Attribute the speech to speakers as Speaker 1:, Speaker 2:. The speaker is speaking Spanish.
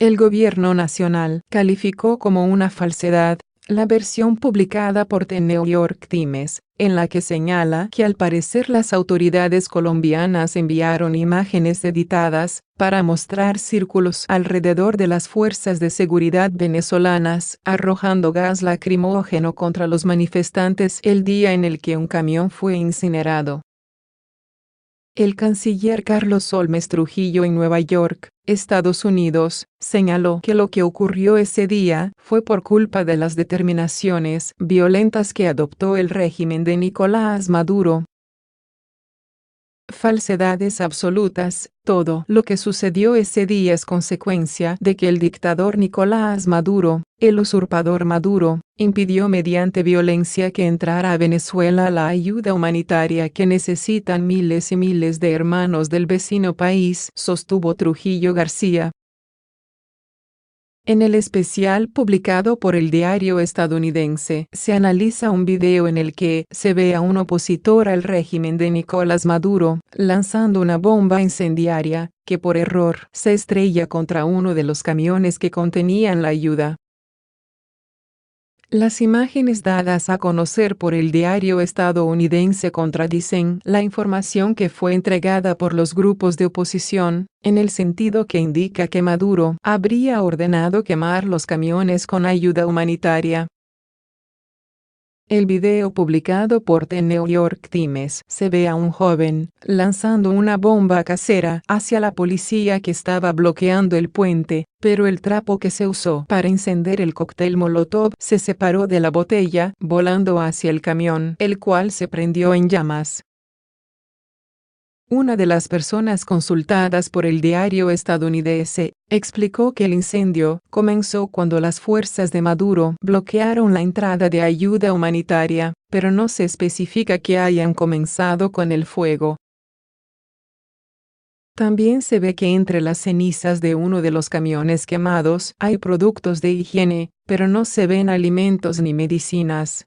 Speaker 1: El gobierno nacional calificó como una falsedad la versión publicada por The New York Times, en la que señala que al parecer las autoridades colombianas enviaron imágenes editadas para mostrar círculos alrededor de las fuerzas de seguridad venezolanas, arrojando gas lacrimógeno contra los manifestantes el día en el que un camión fue incinerado. El canciller Carlos Olmes Trujillo en Nueva York, Estados Unidos, señaló que lo que ocurrió ese día fue por culpa de las determinaciones violentas que adoptó el régimen de Nicolás Maduro. Falsedades absolutas. Todo lo que sucedió ese día es consecuencia de que el dictador Nicolás Maduro, el usurpador Maduro, impidió mediante violencia que entrara a Venezuela la ayuda humanitaria que necesitan miles y miles de hermanos del vecino país, sostuvo Trujillo García. En el especial publicado por el diario estadounidense, se analiza un video en el que se ve a un opositor al régimen de Nicolás Maduro, lanzando una bomba incendiaria, que por error se estrella contra uno de los camiones que contenían la ayuda. Las imágenes dadas a conocer por el diario estadounidense contradicen la información que fue entregada por los grupos de oposición, en el sentido que indica que Maduro habría ordenado quemar los camiones con ayuda humanitaria. El video publicado por The New York Times se ve a un joven lanzando una bomba casera hacia la policía que estaba bloqueando el puente, pero el trapo que se usó para encender el cóctel Molotov se separó de la botella, volando hacia el camión, el cual se prendió en llamas. Una de las personas consultadas por el diario estadounidense explicó que el incendio comenzó cuando las fuerzas de Maduro bloquearon la entrada de ayuda humanitaria, pero no se especifica que hayan comenzado con el fuego. También se ve que entre las cenizas de uno de los camiones quemados hay productos de higiene, pero no se ven alimentos ni medicinas.